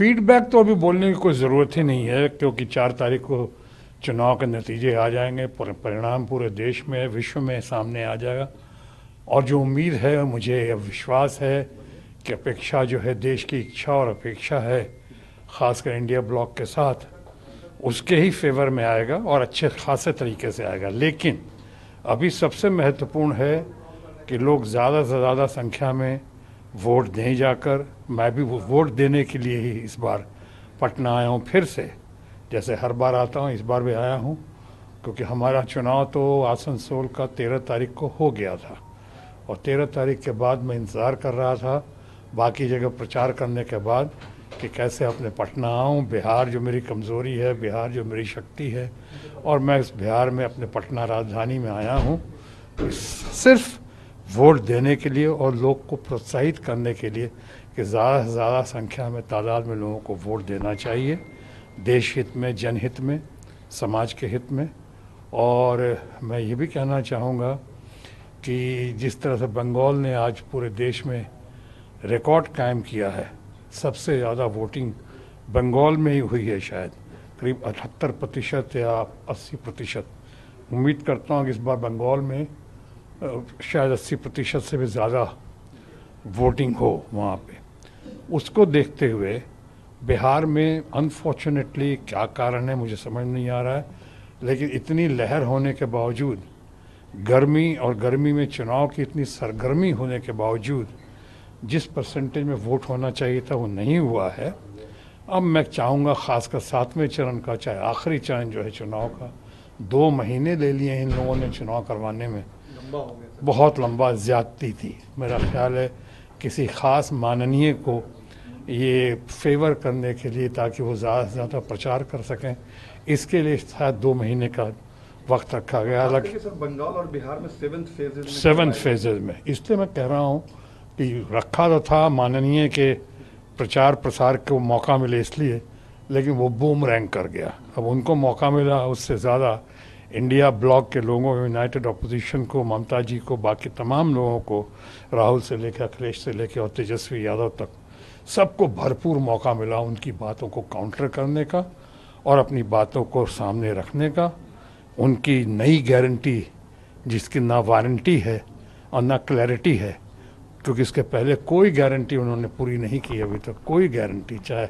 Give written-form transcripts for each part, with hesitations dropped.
Feedback तो अभी बोलने की कोई ज़रूरत ही नहीं है, क्योंकि 4 तारीख को चुनाव के नतीजे आ जाएंगे, परिणाम पूरे देश में विश्व में सामने आ जाएगा। और जो उम्मीद है, मुझे अब विश्वास है कि अपेक्षा जो है, देश की इच्छा और अपेक्षा है, ख़ासकर इंडिया ब्लॉक के साथ, उसके ही फेवर में आएगा और अच्छे खासे तरीके से आएगा। लेकिन अभी सबसे महत्वपूर्ण है कि लोग ज़्यादा से ज़्यादा संख्या में वोट दें जाकर। मैं भी वोट देने के लिए ही इस बार पटना आया हूँ फिर से, जैसे हर बार आता हूँ, इस बार भी आया हूँ, क्योंकि हमारा चुनाव तो आसनसोल का 13 तारीख को हो गया था और 13 तारीख के बाद मैं इंतज़ार कर रहा था बाकी जगह प्रचार करने के बाद कि कैसे अपने पटना आऊँ। बिहार जो मेरी कमज़ोरी है, बिहार जो मेरी शक्ति है, और मैं इस बिहार में अपने पटना राजधानी में आया हूँ तो सिर्फ वोट देने के लिए और लोग को प्रोत्साहित करने के लिए कि ज़्यादा से ज़्यादा संख्या में, तादाद में लोगों को वोट देना चाहिए, देश हित में, जनहित में, समाज के हित में। और मैं ये भी कहना चाहूँगा कि जिस तरह से बंगाल ने आज पूरे देश में रिकॉर्ड कायम किया है, सबसे ज़्यादा वोटिंग बंगाल में ही हुई है, शायद करीब 78% या 80%। उम्मीद करता हूँ कि इस बार बंगाल में शायद 80% से भी ज़्यादा वोटिंग हो वहाँ पे। उसको देखते हुए बिहार में अनफॉर्चुनेटली क्या कारण है मुझे समझ नहीं आ रहा है, लेकिन इतनी लहर होने के बावजूद, गर्मी और गर्मी में चुनाव की इतनी सरगर्मी होने के बावजूद जिस परसेंटेज में वोट होना चाहिए था वो नहीं हुआ है। अब मैं चाहूँगा ख़ासकर 7वें चरण का, चाहे आखिरी चरण जो है चुनाव का, 2 महीने ले लिए इन लोगों ने चुनाव करवाने में, बहुत लंबा ज़्यादती थी। मेरा ख्याल है किसी ख़ास माननीय को ये फेवर करने के लिए, ताकि वो ज़्यादा से ज़्यादा प्रचार कर सकें, इसके लिए शायद 2 महीने का वक्त रखा गया। अलग बंगाल और बिहार में 7 फेजेज में, इसलिए मैं कह रहा हूँ कि रखा तो था माननीय के प्रचार प्रसार को मौका मिले इसलिए, लेकिन वो बूमरैंग कर गया। अब उनको मौका मिला, उससे ज़्यादा इंडिया ब्लॉक के लोगों, यूनाइटेड अपोजिशन को, ममता जी को, बाकी तमाम लोगों को, राहुल से लेकर अखिलेश से लेकर और तेजस्वी यादव तक, सबको भरपूर मौका मिला उनकी बातों को काउंटर करने का और अपनी बातों को सामने रखने का। उनकी नई गारंटी जिसकी ना वारंटी है और ना क्लैरिटी है, क्योंकि इसके पहले कोई गारंटी उन्होंने पूरी नहीं की अभी तक, कोई गारंटी, चाहे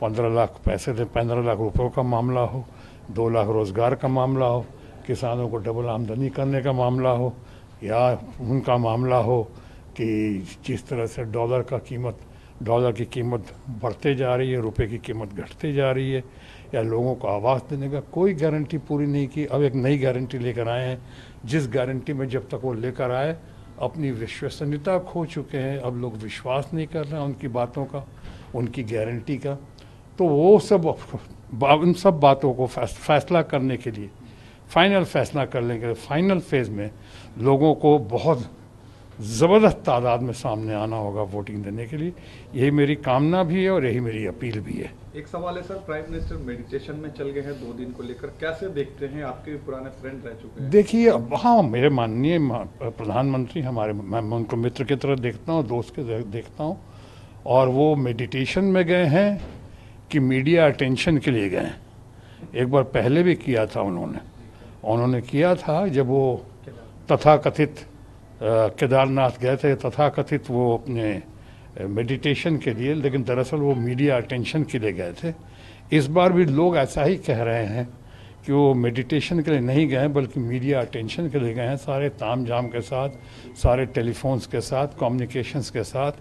15 लाख पैसे दें, 15 लाख रुपयों का मामला हो, 2 लाख रोज़गार का मामला हो, किसानों को डबल आमदनी करने का मामला हो, या उनका मामला हो कि जिस तरह से डॉलर की कीमत बढ़ते जा रही है, रुपए की कीमत घटते जा रही है, या लोगों को आवास देने का, कोई गारंटी पूरी नहीं की। अब एक नई गारंटी लेकर आए हैं, जिस गारंटी में जब तक वो लेकर आए अपनी विश्वसनीयता खो चुके हैं। अब लोग विश्वास नहीं कर रहे हैं उनकी बातों का, उनकी गारंटी का। तो वो सब, उन सब बातों को फैसला करने के लिए, फाइनल फैसला करने के लिए फाइनल फेज़ में लोगों को बहुत ज़बरदस्त तादाद में सामने आना होगा वोटिंग देने के लिए। यही मेरी कामना भी है और यही मेरी अपील भी है। एक सवाल है सर, प्राइम मिनिस्टर मेडिटेशन में चल गए हैं 2 दिन को लेकर, कैसे देखते हैं? आपके भी पुराने फ्रेंड रह चुके हैं। देखिए, हाँ, मेरे माननीय प्रधानमंत्री हमारे, मैं उनको मित्र की तरह देखता हूँ, दोस्त के देखता हूँ, और वो मेडिटेशन में गए हैं कि मीडिया अटेंशन के लिए गए हैं। एक बार पहले भी किया था उन्होंने किया था जब वो तथाकथित केदारनाथ गए थे, तथाकथित वो अपने मेडिटेशन के लिए, लेकिन दरअसल वो मीडिया अटेंशन के लिए गए थे। इस बार भी लोग ऐसा ही कह रहे हैं कि वो मेडिटेशन के लिए नहीं गए बल्कि मीडिया अटेंशन के लिए गए हैं, सारे तामझाम के साथ, सारे टेलीफोन्स के साथ, कम्युनिकेशंस के साथ,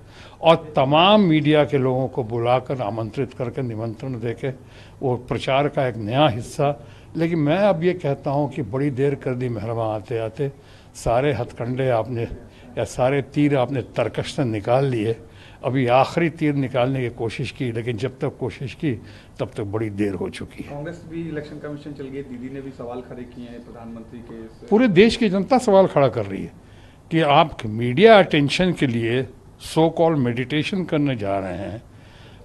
और तमाम मीडिया के लोगों को बुलाकर, आमंत्रित करके, निमंत्रण देके वो प्रचार का एक नया हिस्सा। लेकिन मैं अब ये कहता हूँ कि बड़ी देर कर दी मेहरबान आते आते, सारे हथकंडे आपने या सारे तीर आपने तरकश से निकाल लिए। अभी आखिरी तीर निकालने की कोशिश की, लेकिन जब तक कोशिश की तब तक बड़ी देर हो चुकी है। कांग्रेस भी इलेक्शन कमीशन चल गई, दीदी ने भी सवाल खड़े किए हैं प्रधानमंत्री के। पूरे देश की जनता सवाल खड़ा कर रही है कि आप मीडिया अटेंशन के लिए सो कॉल मेडिटेशन करने जा रहे हैं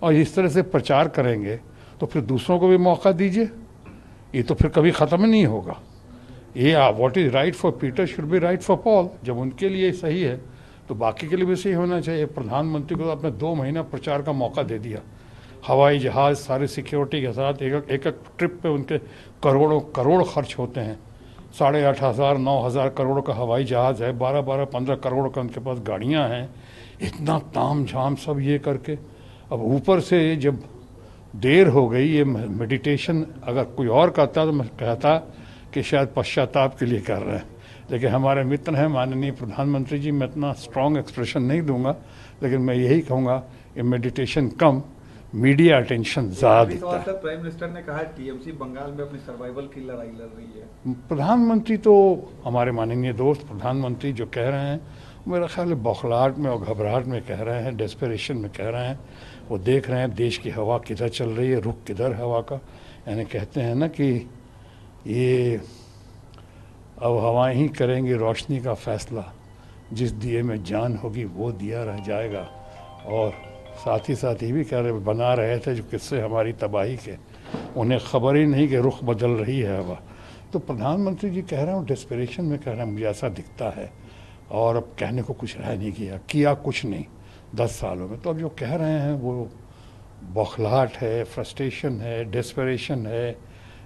और इस तरह से प्रचार करेंगे तो फिर दूसरों को भी मौका दीजिए। ये तो फिर कभी ख़त्म नहीं होगा। ये what is right for Peter should be right for Paul. जब उनके लिए सही है तो बाकी के लिए भी सही होना चाहिए। प्रधानमंत्री को तो आपने 2 महीना प्रचार का मौका दे दिया, हवाई जहाज़ सारी सिक्योरिटी के साथ एक एक ट्रिप पे उनके करोड़ों करोड़ खर्च होते हैं। 8,500 9,000 करोड़ का हवाई जहाज़ है, 12 15 करोड़ का उनके पास गाड़ियाँ हैं। इतना ताम झाम सब ये करके अब ऊपर से जब देर हो गई, ये मेडिटेशन अगर कोई और करता तो मैं कहता कि शायद पश्चाताप के लिए कर रहे हैं, लेकिन हमारे मित्र हैं माननीय प्रधानमंत्री जी, मैं इतना स्ट्रॉन्ग एक्सप्रेशन नहीं दूंगा, लेकिन मैं यही कहूँगा कि मेडिटेशन कम, मीडिया अटेंशन ज़्यादा दिखता है। प्राइम मिनिस्टर ने कहा टीएमसी बंगाल में अपनी सर्वाइवल की लड़ाई लड़ रही है। प्रधानमंत्री तो हमारे माननीय दोस्त प्रधानमंत्री जो कह रहे हैं, मेरा ख्याल है बौखलाहट में और घबराहट में कह रहे हैं, डेस्परेशन में कह रहे हैं। वो देख रहे हैं देश की हवा किधर चल रही है, रुख किधर हवा का। यानी कहते हैं ना कि ये अब हवाएं ही करेंगी रोशनी का फैसला, जिस दिए में जान होगी वो दिया रह जाएगा। और साथ ही ये भी कह रहे बना रहे थे जो किस्से हमारी तबाही के, उन्हें खबर ही नहीं कि रुख बदल रही है हवा। तो प्रधानमंत्री जी कह रहे हैं, डेस्परेशन में कह रहे हैं, मुझे ऐसा दिखता है। और अब कहने को कुछ रह नहीं किया कुछ नहीं 10 सालों में। तो अब जो कह रहे हैं वो बौखलाहट है, फ्रस्ट्रेशन है, डेस्परेशन है,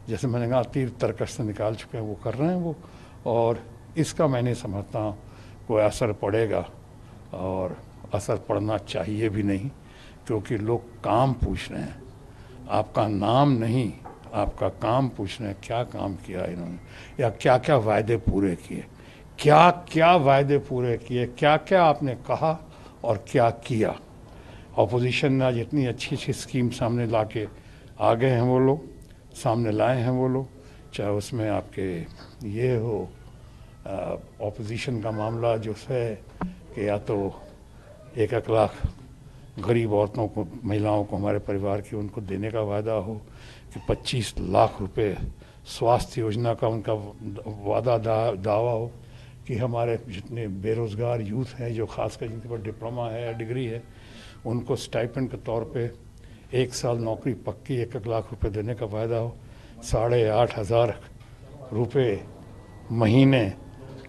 जैसे मैंने कहा तीर तर्कश से निकाल चुके हैं वो कर रहे हैं वो। और इसका मैं नहीं समझता कोई असर पड़ेगा, और असर पड़ना चाहिए भी नहीं, क्योंकि लोग काम पूछ रहे हैं, आपका नाम नहीं, आपका काम पूछ रहे हैं। क्या काम किया इन्होंने, या क्या क्या वायदे पूरे किए, क्या क्या वायदे पूरे किए, क्या क्या आपने कहा और क्या किया। ऑपोजिशन ने आज इतनी अच्छी अच्छी स्कीम सामने ला के आ गए हैं वो लोग, सामने लाए हैं वो लोग, चाहे उसमें आपके ये हो ऑपोजिशन का मामला जो है कि या तो 1 लाख गरीब औरतों को, महिलाओं को, हमारे परिवार की, उनको देने का वादा हो, कि 25 लाख रुपए स्वास्थ्य योजना का उनका वादा दावा हो, कि हमारे जितने बेरोज़गार यूथ हैं जो खासकर जिनके पास डिप्लोमा है या डिग्री है, उनको स्टाइपेंड के तौर पे 1 साल नौकरी पक्की 1 लाख रुपए देने का वायदा हो। 8,500 रुपये महीने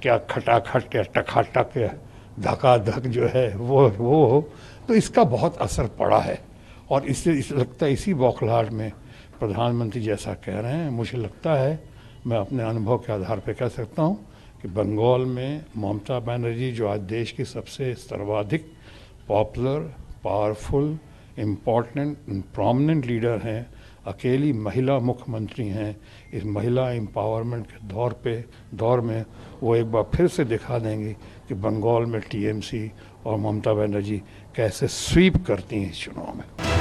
क्या खटाखट या टकाटक या धकाधक जो है वो हो। तो इसका बहुत असर पड़ा है, और इससे लगता है इसी बौखलाहट में प्रधानमंत्री जैसा कह रहे हैं। मुझे लगता है, मैं अपने अनुभव के आधार पर कह सकता हूँ कि बंगाल में ममता बनर्जी जो आज देश की सबसे सर्वाधिक popular, powerful, important, prominent leader हैं, अकेली महिला मुख्यमंत्री हैं, इस महिला एम्पावरमेंट के दौर में वो एक बार फिर से दिखा देंगी कि बंगाल में टीएमसी और ममता बनर्जी कैसे स्वीप करती हैं इस चुनाव में।